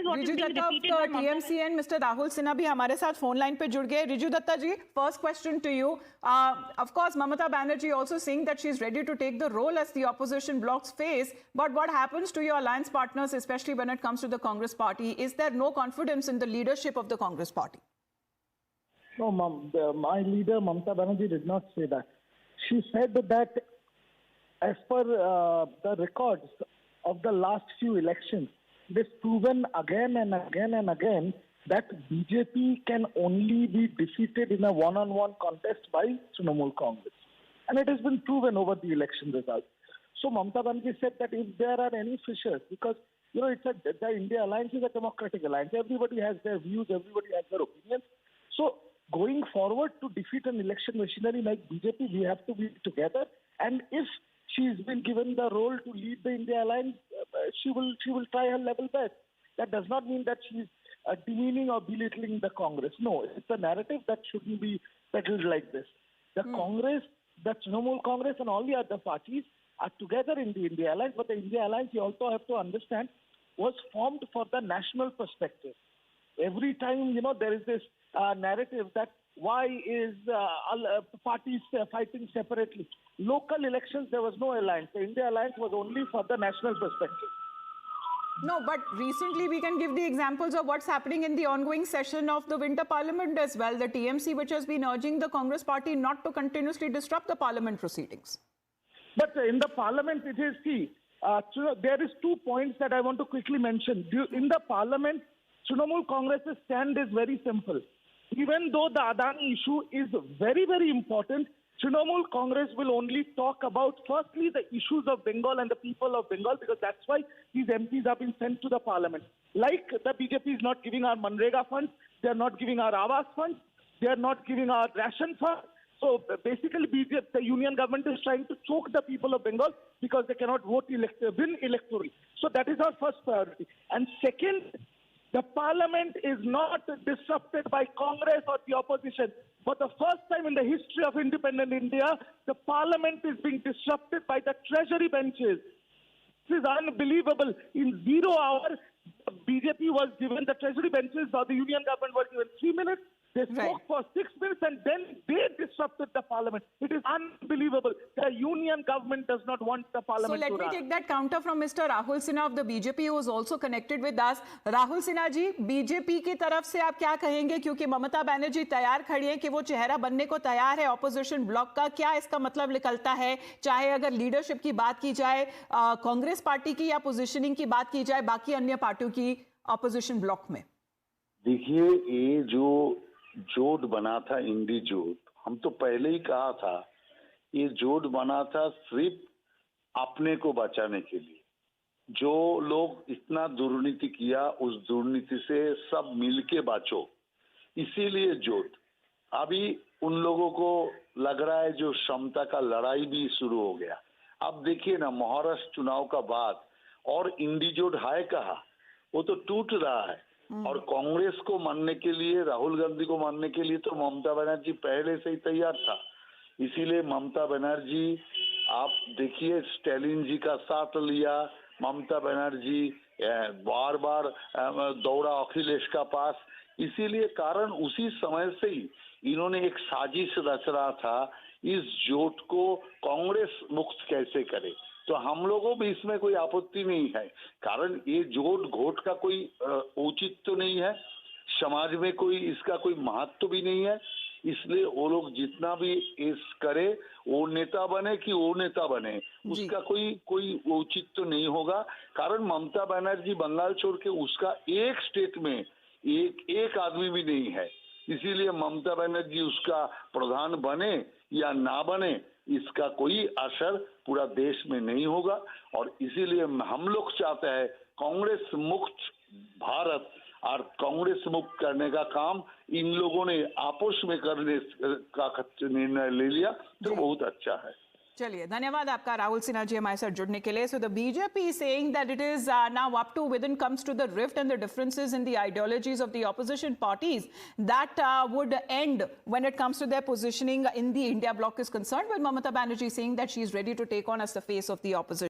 is what is Riju being Dutta repeated of by Mamata. TMC and Mr. Rahul Sinha भी हमारे साथ phone line पे जुड़ गए. रिजू दत्ता जी, first question to you. Of course, Mamata Banerjee also saying that she is ready to take the role as the opposition bloc's face. But what happens to your alliance partners, especially when it comes to the Congress party? Is there no confidence in the leadership of the Congress party? No, my leader, Mamata Banerjee, did not say that. She said that as per the records of the last few elections, it is proven again and again and again that BJP can only be defeated in a one-on-one contest by Trinamool Congress. And it has been proven over the election results. So Mamata Banerjee said that if there are any fissures, because the India Alliance is a democratic alliance. Everybody has their views, everybody has their opinions. So going forward to defeat an election machinery like BJP, we have to be together. And if she's been given the role to lead the India Alliance, she will try her level best. That does not mean that she's demeaning or belittling the Congress. No, it's a narrative that shouldn't be peddled like this. The Congress, the Trinamool Congress and all the other parties are together in the India Alliance, but the India Alliance, you also have to understand, was formed for the national perspective. Every time, there is this narrative that why is parties fighting separately? Local elections, there was no alliance. The India Alliance was only for the national perspective. No, but recently we can give the examples of what's happening in the ongoing session of the Winter Parliament as well. The TMC, which has been urging the Congress party not to continuously disrupt the Parliament proceedings. But in the Parliament, it is key. There is 2 points that I want to quickly mention. In the Parliament, Trinamool Congress's stand is very simple. Even though the Adani issue is very, very important, Trinamool Congress will only talk about, firstly, the issues of Bengal and the people of Bengal, because that's why these MPs have been sent to the Parliament. Like the BJP is not giving our Manrega funds, they are not giving our Awas funds, they are not giving our ration funds. So basically, BJP, the union government is trying to choke the people of Bengal because they cannot win electorally. So that is our first priority. And second, the Parliament is not disrupted by Congress or the opposition. For the first time in the history of independent India, the Parliament is being disrupted by the treasury benches. This is unbelievable. In 0 hour, BJP was given, the treasury benches or the union government were given 3 minutes. They spoke for 6 minutes and then they disrupted the Parliament. It is unbelievable. The union government does not want the Parliament to run. So let me take that counter from Mr. Rahul Sinha of the BJP, who is also connected with us. Rahul Sinha ji, BJP की तरफ से आप क्या कहेंगे? क्योंकि ममता बनर्जी तैयार खड़ी है कि वो चेहरा बनने को तैयार है ऑपोजिशन ब्लॉक का. क्या इसका मतलब निकलता है? चाहे अगर लीडरशिप की बात की जाए, कांग्रेस पार्टी की या पोजिशनिंग की बात की जाए बाकी अन्य पार्टियों की ऑपोजिशन ब्लॉक में. देखिए, ये जो जोट बना था, इंडी जोट, हम तो पहले ही कहा था, ये जोट बना था सिर्फ अपने को बचाने के लिए. जो लोग इतना दुर्नीति किया, उस दुर्नीति से सब मिलके बचो, इसीलिए जोट. अभी उन लोगों को लग रहा है जो क्षमता का लड़ाई भी शुरू हो गया. अब देखिए ना, महाराष्ट्र चुनाव का बाद और इंडी जोट है कहा, वो तो टूट रहा है. और कांग्रेस को मानने के लिए, राहुल गांधी को मानने के लिए तो ममता बनर्जी पहले से ही तैयार था. इसीलिए ममता बनर्जी, आप देखिए, स्टालिन जी का साथ लिया. ममता बनर्जी बार बार दौड़ा अखिलेश का पास. इसीलिए कारण उसी समय से ही इन्होंने एक साजिश रच रहा था, इस जोट को कांग्रेस मुक्त कैसे करे. तो हम लोगों भी इसमें कोई आपत्ति नहीं है, कारण ये जोट घोट का कोई औचित्य तो नहीं है, समाज में कोई इसका कोई महत्व भी नहीं है. इसलिए वो लोग जितना भी इस करे, वो नेता बने कि वो नेता बने, उसका कोई औचित्य तो नहीं होगा. कारण ममता बनर्जी बंगाल छोड़ के उसका एक स्टेट में एक आदमी भी नहीं है. इसीलिए ममता बनर्जी उसका प्रधान बने या ना बने, इसका कोई असर पूरा देश में नहीं होगा. और इसीलिए हम लोग चाहते हैं कांग्रेस मुक्त भारत, और कांग्रेस मुक्त करने का काम इन लोगों ने आपस में करने का निर्णय ले लिया, तो बहुत अच्छा है. चलिए, धन्यवाद आपका राहुल सिन्हा जी हमारे साथ जुड़ने के लिए. So the BJP is saying that it is now up to when comes to the rift and the differences in the ideologies of the opposition parties that would end when it comes to their positioning in the India bloc is concerned. But Mamata Banerjee saying that she is ready to take on as the face of the opposition.